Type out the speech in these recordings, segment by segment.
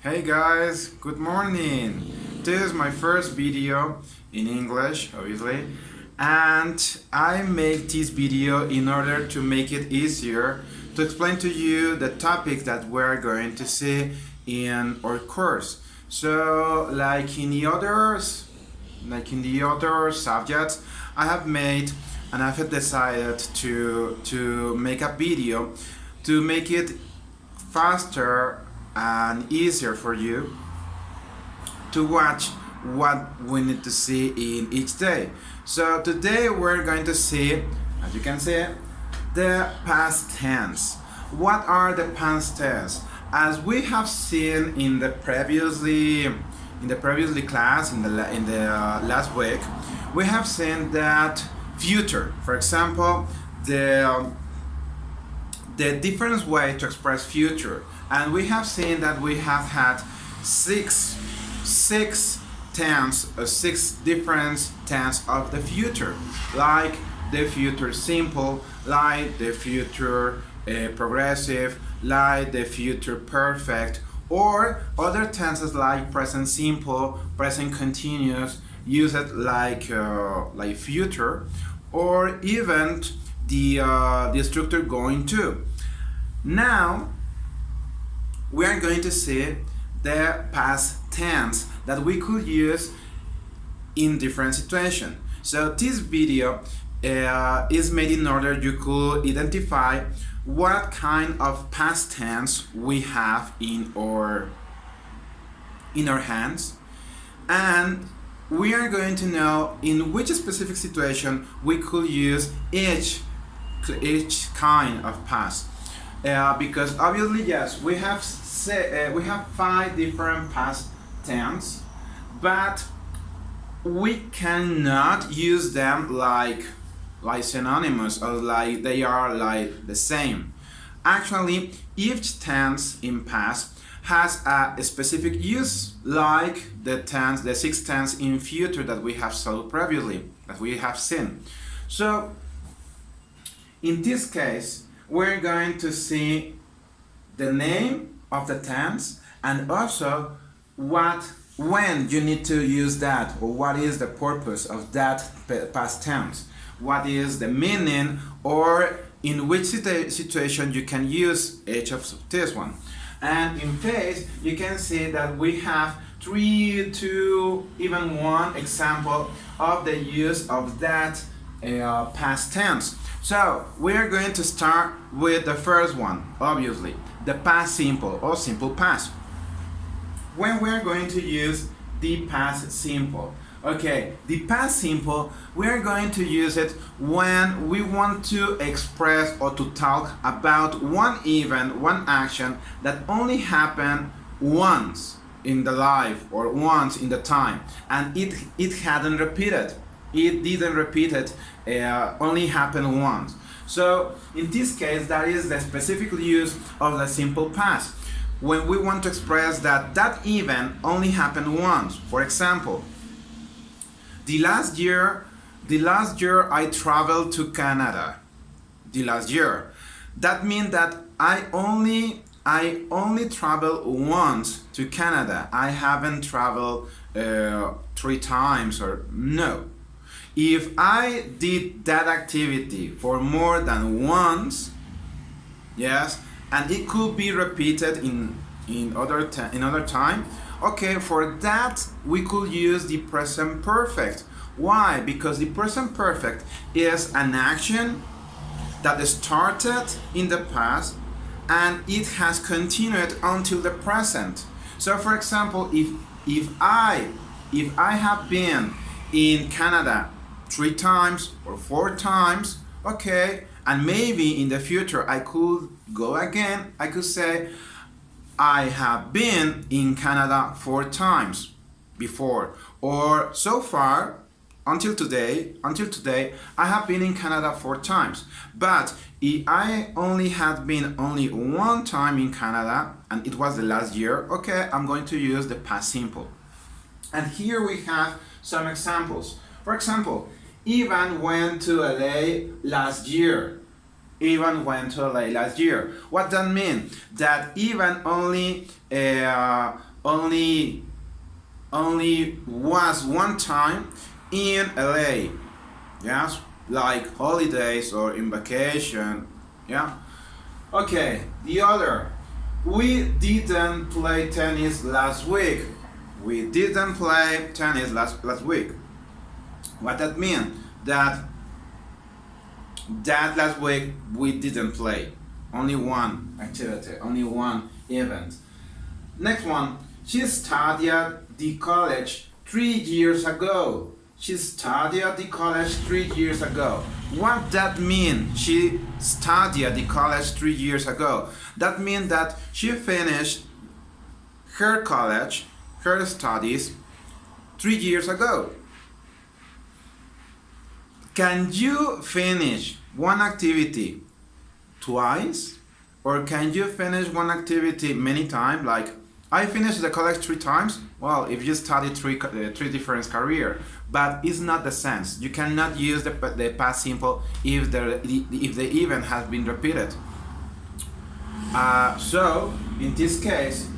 Hey guys, good morning. This is my first video in English, obviously, and I make this video in order to make it easier to explain to you the topic that we're going to see in our course. So, like in the other subjects, I have made and I have decided to make a video to make it faster and easier for you to watch what we need to see in each day. So today we're going to see, as you can see, the past tense. What are the past tense? As we have seen in the previously class in the last week, we have seen that future, for example, the different way to express future, and we have seen that we have had six different tense of the future, like the future simple, like the future progressive, like the future perfect, or other tenses like present simple, present continuous, use it like future, or even the structure going to. Now we are going to see the past tense that we could use in different situations. So this video is made in order you could identify what kind of past tense we have in our hands, and we are going to know in which specific situation we could use each kind of past. Because obviously, yes, we have five different past tense, but we cannot use them like synonymous or like they are like the same. Actually, each tense in past has a specific use, like the sixth tense in future that we have saw previously, that we have seen. So in this case, we're going to see the name of the tense and also when you need to use that, or what is the purpose of that past tense, what is the meaning, or in which situation you can use each of this one. And in phase, you can see that we have 3, 2, even 1 example of the use of that past tense. So we are going to start with the first one, obviously, the past simple or simple past. When we are going to use the past simple. Okay, the past simple, we are going to use it when we want to express or to talk about one event, one action that only happened once in the life or once in the time, and it hadn't repeated. It didn't repeat it, only happened once. So in this case, that is the specific use of the simple past. When we want to express that event only happened once. For example, the last year I traveled to Canada. The last year. That means that I only traveled once to Canada. I haven't traveled 3 times or no. If I did that activity for more than once, yes, and it could be repeated in other time, okay, for that we could use the present perfect. Why? Because the present perfect is an action that started in the past and it has continued until the present. So for example, if I have been in Canada 3 times or 4 times, okay, and maybe in the future I could go again, I could say I have been in Canada 4 times before, or so far until today I have been in Canada 4 times. But if I only had been only 1 time in Canada and it was the last year, okay, I'm going to use the past simple. And here we have some examples. For example, Ivan went to LA last year. Ivan went to LA last year. What that mean? That Ivan only only was one time in LA. Yes, like holidays or in vacation. Yeah. Okay, the other. We didn't play tennis last week. We didn't play tennis last week. What that mean? That last week we didn't play. Only one activity, only one event. Next one. She studied the college 3 years ago. She studied the college 3 years ago. What that mean? She studied the college 3 years ago. That means that she finished her college, her studies 3 years ago. Can you finish one activity twice? Or can you finish one activity many times? Like, I finished the college 3 times. Well, if you study three different careers, but it's not the sense. You cannot use the past simple if the event has been repeated. So in this case,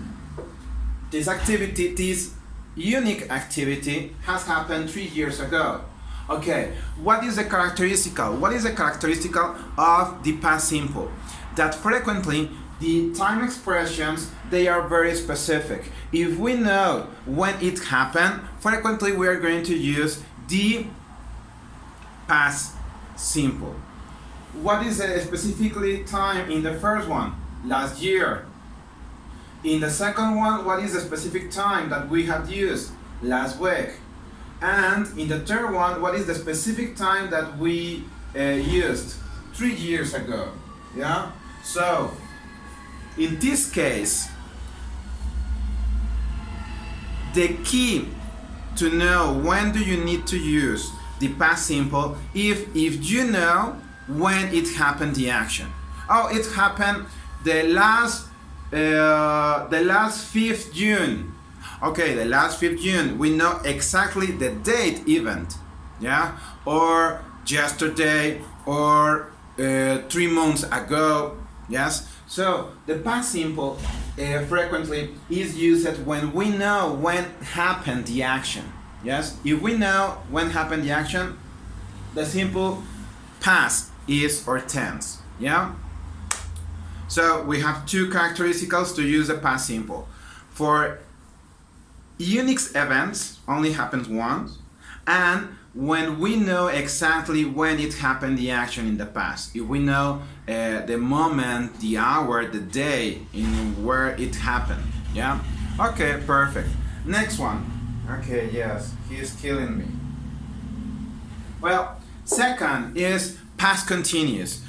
this activity, this unique activity, has happened 3 years ago. Okay, what is the characteristic? What is the characteristic of the past simple? That frequently the time expressions, they are very specific. If we know when it happened, frequently we are going to use the past simple. What is the specifically time in the first one? Last year. In the second one, what is the specific time that we have used? Last week. And in the third one, what is the specific time that we used? 3 years ago. Yeah? So, in this case, the key to know when do you need to use the past simple if you know when it happened, the action. Oh, it happened the last 5th June. Okay, the last 5th June. We know exactly the date event. Yeah? Or yesterday, or 3 months ago. Yes? So the past simple frequently is used when we know when happened the action. Yes? If we know when happened the action, the simple past is or tense. Yeah? So we have two characteristics to use the past simple. For unique events, only happens once, and when we know exactly when it happened the action in the past. If we know the moment, the hour, the day in where it happened. Yeah? Okay, perfect. Next one. Okay, yes, he is killing me. Well, second is past continuous.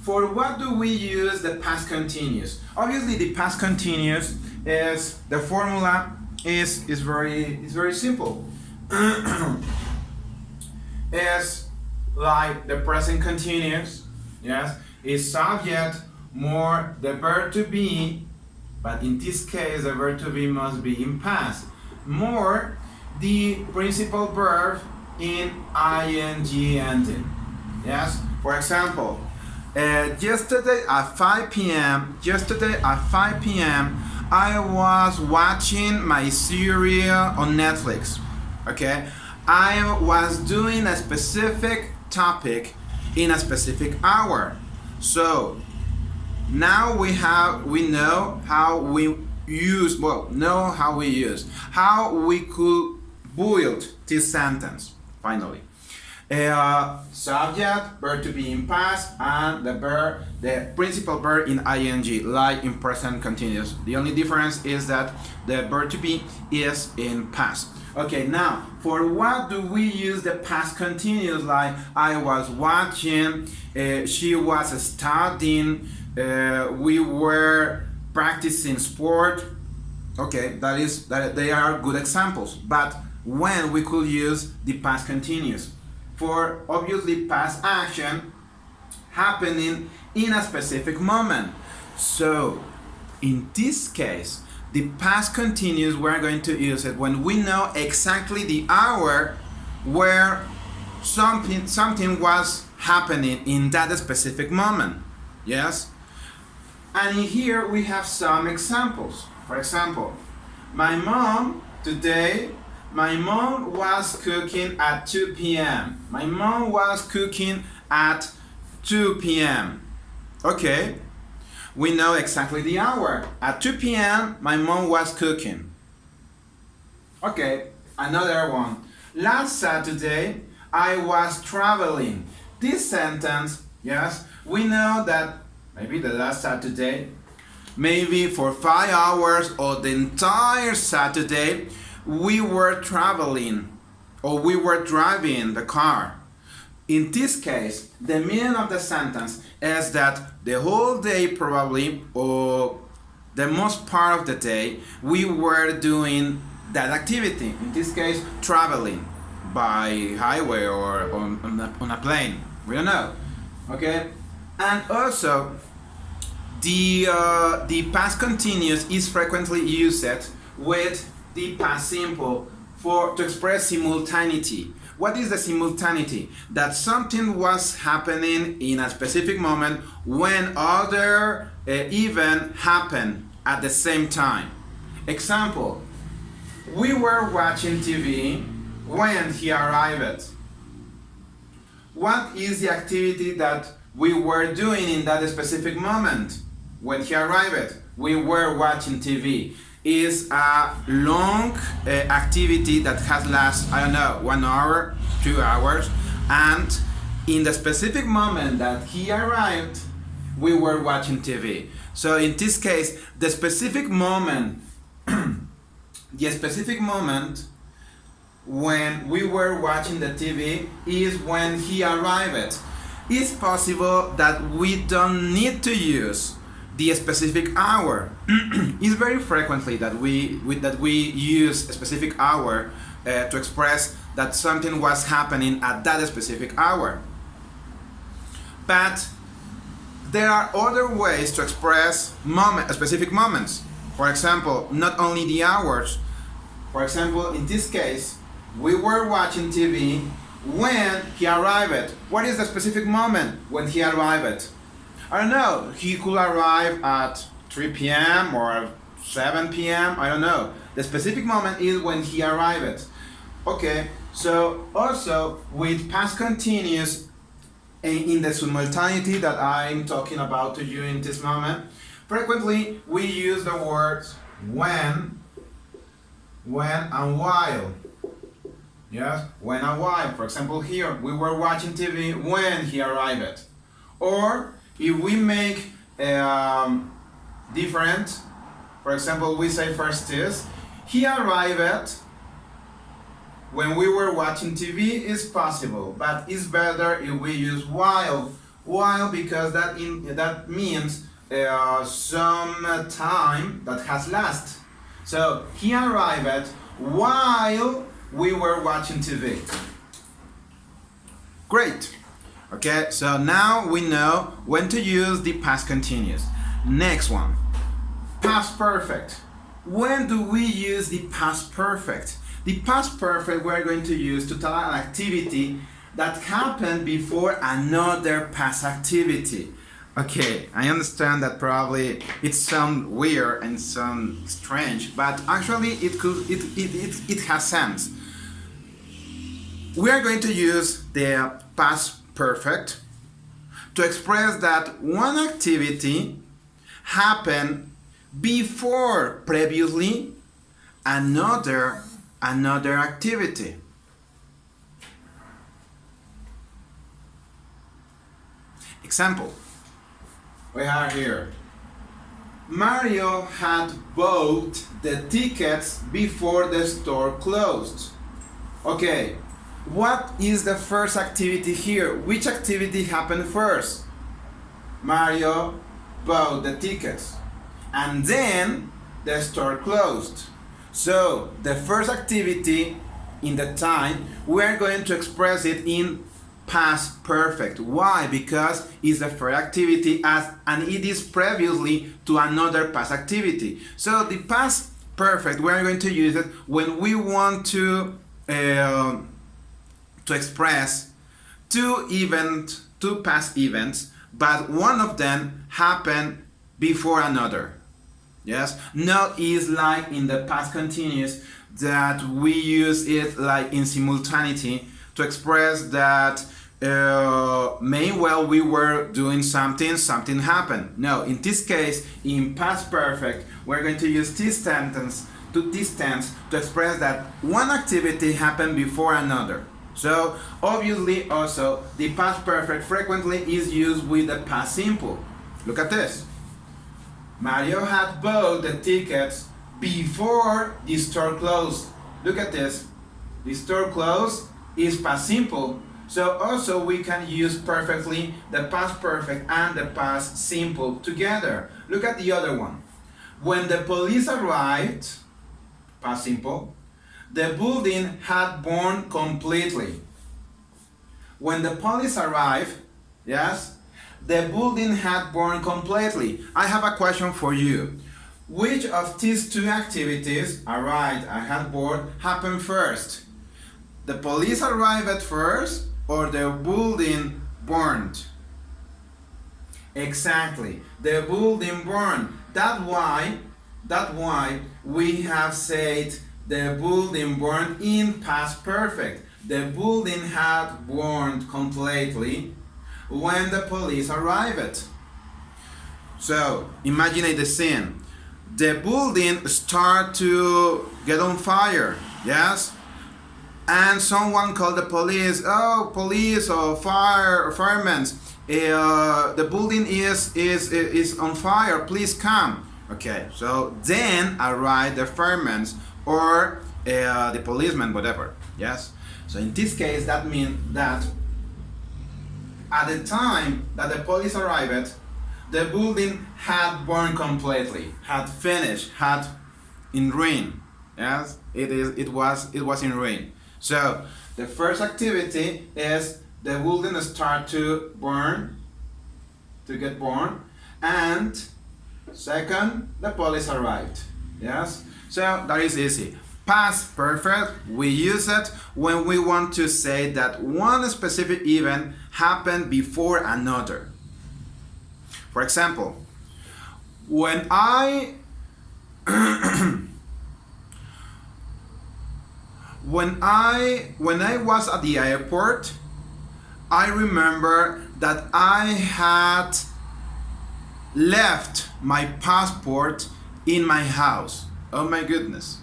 For what do we use the past continuous? Obviously, the past continuous is the formula is very simple. Is like the present continuous. Yes, is subject more the verb to be, but in this case the verb to be must be in past, more the principal verb in ing ending. Yes, for example, yesterday at 5 p.m. I was watching my series on Netflix. Okay, I was doing a specific topic in a specific hour. So now we know how we could build this sentence. Finally, subject, verb to be in past, and the principal verb in ing, like in present continuous. The only difference is that the verb to be is in past. Okay, now for what do we use the past continuous? Like I was watching, she was studying, we were practicing sport. Okay, that they are good examples. But when we could use the past continuous? For obviously past action happening in a specific moment. So in this case, the past continuous, we're going to use it when we know exactly the hour where something was happening in that specific moment. Yes? And in here we have some examples. For example, My mom was cooking at 2 p.m. My mom was cooking at 2 p.m. Okay, we know exactly the hour. At 2 p.m., my mom was cooking. Okay, another one. Last Saturday, I was traveling. This sentence, yes, we know that maybe the last Saturday, maybe for 5 hours or the entire Saturday, we were traveling or we were driving the car. In this case, the meaning of the sentence is that the whole day probably, or the most part of the day, we were doing that activity. In this case, traveling by highway or on a plane. We don't know. Okay? And also, the past continuous is frequently used with the past simple to express simultaneity. What is the simultaneity? That something was happening in a specific moment when other event happened at the same time. Example, we were watching TV when he arrived. What is the activity that we were doing in that specific moment when he arrived? We were watching TV. Is a long activity that has lasted, I don't know, 1 hour, 2 hours, and in the specific moment that he arrived, we were watching TV. So in this case, the specific moment, when we were watching the TV is when he arrived. It's possible that we don't need to use the specific hour. It's very frequently that we use a specific hour to express that something was happening at that specific hour. But there are other ways to express specific moments. For example, not only the hours. For example, in this case, we were watching TV when he arrived. What is the specific moment when he arrived? I don't know, he could arrive at 3 p.m. or 7 p.m. I don't know. The specific moment is when he arrived. Okay, so also with past continuous in the simultaneity that I'm talking about to you in this moment, frequently we use the words when and while. Yes, when and while. For example, here we were watching TV when he arrived. Or if we make different, for example, we say first is, he arrived when we were watching TV is possible, but it's better if we use while because that means some time that has lasted. So he arrived while we were watching TV. Great. Okay, so now we know when to use the past continuous. Next one, past perfect. When do we use the past perfect? The past perfect we're going to use to tell an activity that happened before another past activity. Okay, I understand that probably it sounds weird and sounds strange, but actually it has sense. We are going to use the past perfect to express that one activity happened before previously another activity. Example, we have here, Mario had bought the tickets before the store closed. Okay, what is the first activity here? Which activity happened first? Mario bought the tickets and then the store closed. So the first activity in the time, we're going to express it in past perfect. Why? Because it's the first activity and it is previously to another past activity. So the past perfect, we're going to use it when we want to express two past events, but one of them happened before another. Yes, not is like in the past continuous that we use it like in simultaneity to express that meanwhile we were doing something, something happened. No, in this case, in past perfect, we're going to use this tense to express that one activity happened before another. So obviously also the past perfect frequently is used with the past simple. Look at this. Mario had bought the tickets before the store closed. Look at this. The store closed is past simple. So also we can use perfectly the past perfect and the past simple together. Look at the other one. When the police arrived, past simple, the building had burned completely. When the police arrived, yes, the building had burned completely. I have a question for you. Which of these two activities, arrived and had burned, happened first? The police arrived at first or the building burned? Exactly, the building burned. That's why we have said the building burned in past perfect. The building had burned completely when the police arrived. So imagine the scene. The building start to get on fire, yes? And someone called the police. Oh, police or firemen. The building is on fire. Please come. Okay, so then arrive the firemen or the policeman, whatever. Yes. So in this case, that means that at the time that the police arrived, the building had burned completely, had finished, had in ruin. Yes, it was in ruin. So the first activity is the building start to burn, to get burned, and second, the police arrived. Yes, so that is easy. Past perfect, we use it when we want to say that one specific event happened before another. For example, when I when I was at the airport, I remember that I had left my passport in my house. Oh my goodness.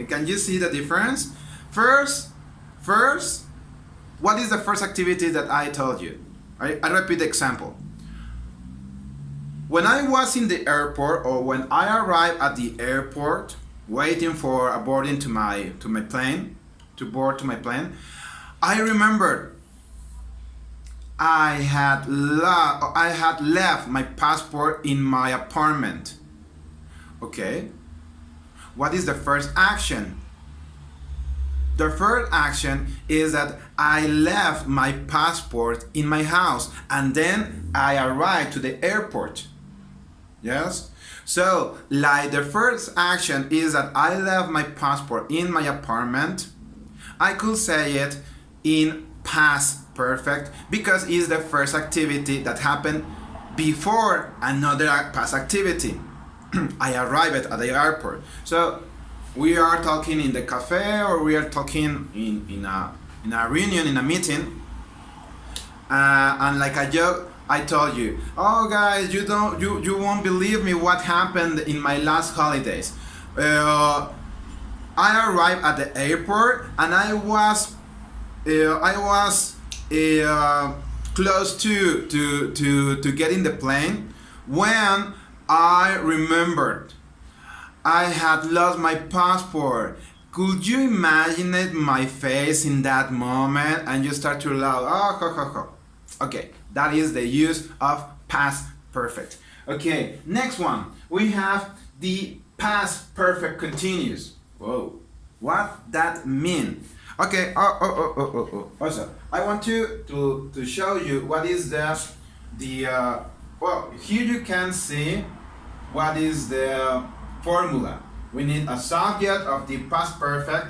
Can you see the difference? First, what is the first activity that I told you? I repeat the example. When I was in the airport or when I arrived at the airport waiting for boarding to my plane, to board to my plane, I remembered I had left my passport in my apartment. Okay. What is the first action? The first action is that I left my passport in my house and then I arrived to the airport. Yes? So, like the first action is that I left my passport in my apartment, I could say it in past perfect because it's the first activity that happened before another past activity. I arrived at the airport. So we are talking in the cafe or we are talking in a reunion, in a meeting, and like a joke, I told you, oh guys, you won't believe me what happened in my last holidays. I arrived at the airport and I was close to get in the plane when I remembered I had lost my passport. Could you imagine it, my face in that moment? And you start to laugh. Oh, ho, ho, ho. Okay, that is the use of past perfect. Okay, next one. We have the past perfect continuous. Whoa, what that mean? Okay. Also, I want to show you what is the well, here you can see what is the formula. We need a subject of the past perfect,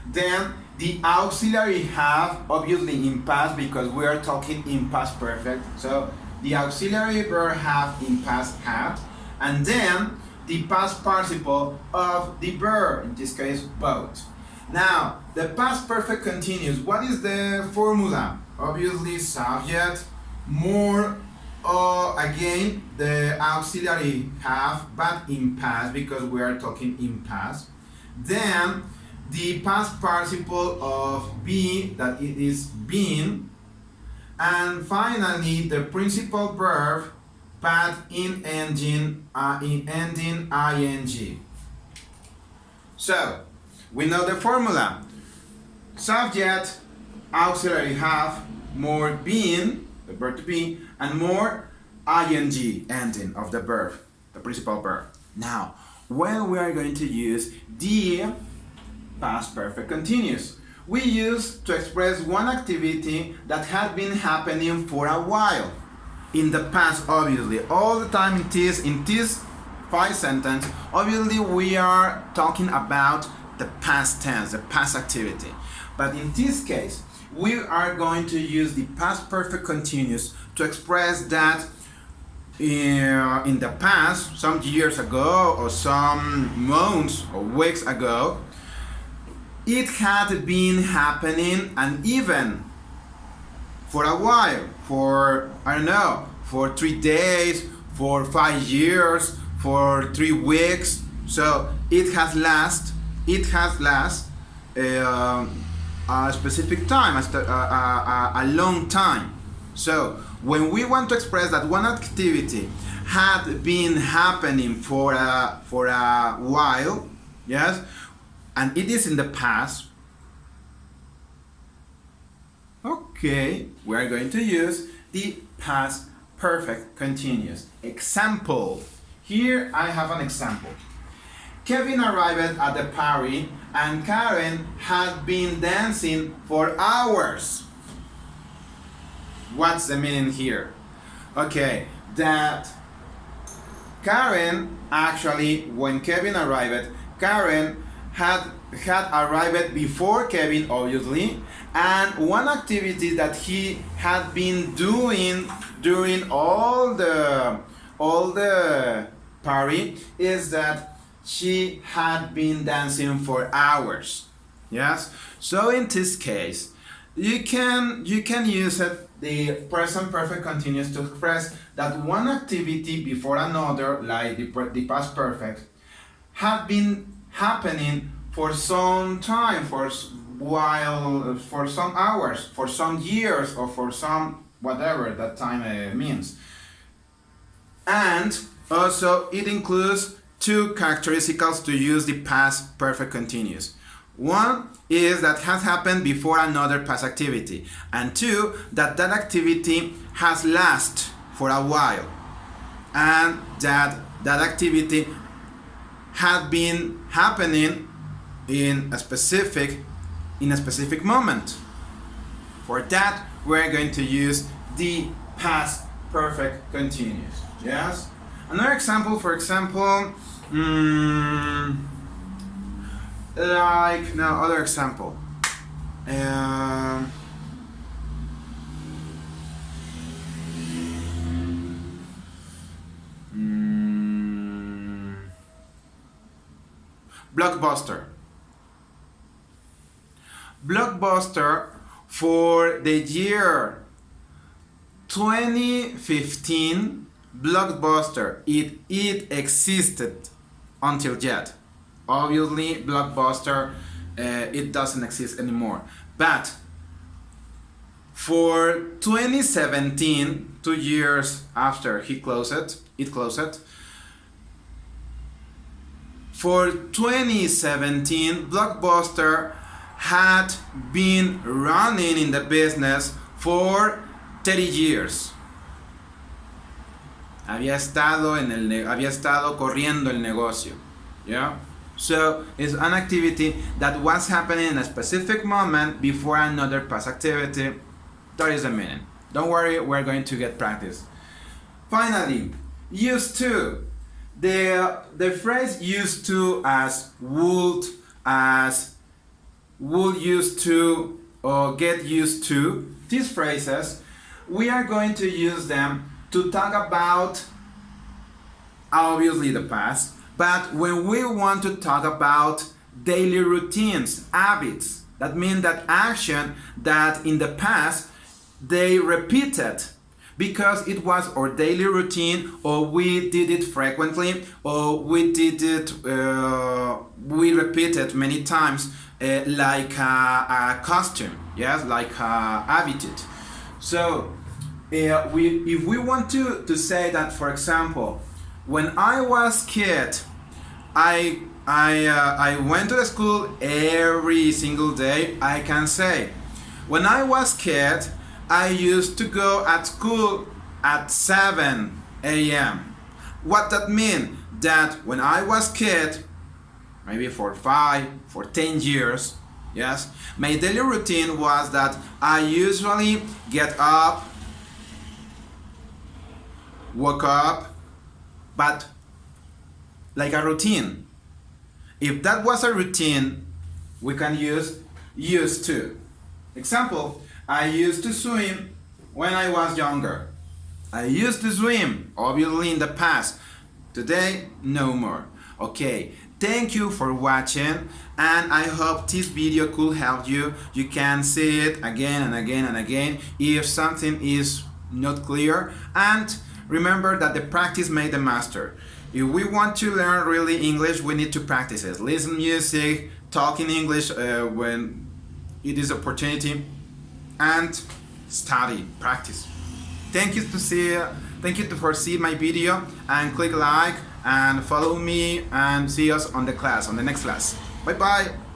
then the auxiliary have, obviously in past because we are talking in past perfect. So the auxiliary verb have in past had, and then the past participle of the verb, in this case, both. Now, the past perfect continuous, what is the formula? Obviously, subject, more, again, the auxiliary have, but in past, because we are talking in past. Then, the past participle of be, that it is been. And finally, the principal verb, but in ending ing. So, we know the formula. Subject, auxiliary have, more being, the verb to be, and more ing ending of the verb, the principal verb. Now, when we are going to use the past perfect continuous, we use to express one activity that had been happening for a while. In the past, obviously, all the time in this 5 sentence, obviously we are talking about the past tense, the past activity. But in this case, we are going to use the past perfect continuous to express that in the past, some years ago or some months or weeks ago, it had been happening, and even for a while, for, I don't know, for 3 days, for 5 years, for 3 weeks. So it has last a specific time, a long time. So when we want to express that one activity had been happening for a while, yes, and it is in the past, okay, we are going to use the past perfect continuous. Example. Here I have an example. Kevin arrived at the party and Karen had been dancing for hours. What's the meaning here? Okay, that Karen, actually, when Kevin arrived, Karen had arrived before Kevin, obviously, and one activity that he had been doing during all the party is that she had been dancing for hours. Yes. So in this case, you can use the present perfect continuous to express that one activity before another, like the past perfect, had been happening for some time, for some hours, for some years, or for some whatever that time means. And also it includes 2 characteristics to use the past perfect continuous. One is that has happened before another past activity, and 2, that activity has lasted for a while, and that activity had been happening in a specific moment. For that, we're going to use the past perfect continuous. Yes. Another example, for example, other example. Blockbuster. Blockbuster for the year 2015. Blockbuster, it existed until yet. Obviously, Blockbuster, it doesn't exist anymore. But for 2017, 2 years after it closed. For 2017, Blockbuster had been running in the business for 30 years. Había estado corriendo el negocio. Yeah? So it's an activity that was happening in a specific moment before another past activity. That is the meaning. Don't worry, we're going to get practice. Finally, used to. The phrase used to, as would used to, or get used to, these phrases, we are going to use them to talk about obviously the past. But when we want to talk about daily routines, habits, that means that action that in the past they repeated because it was our daily routine, or we did it frequently, or we did it, we repeated many times, like a costume, yes, like a habitude. So if we want to say that, for example, when I was kid, I went to the school every single day. I can say, when I was kid, I used to go at school at 7 a.m. What that mean? That when I was kid, maybe for 10 years, yes, my daily routine was that I usually get up, woke up, but like a routine. If that was a routine, we can use used to. Example, I used to swim when I was younger. I used to swim, obviously in the past. Today, no more. Okay, thank you for watching, and I hope this video could help you. You can see it again and again and again if something is not clear. And remember that the practice made the master. If we want to learn really English, we need to practice it. Listen music, talk in English when it is opportunity, and study, practice. Thank you for seeing my video, and click like and follow me, and see us on the next class. Bye bye.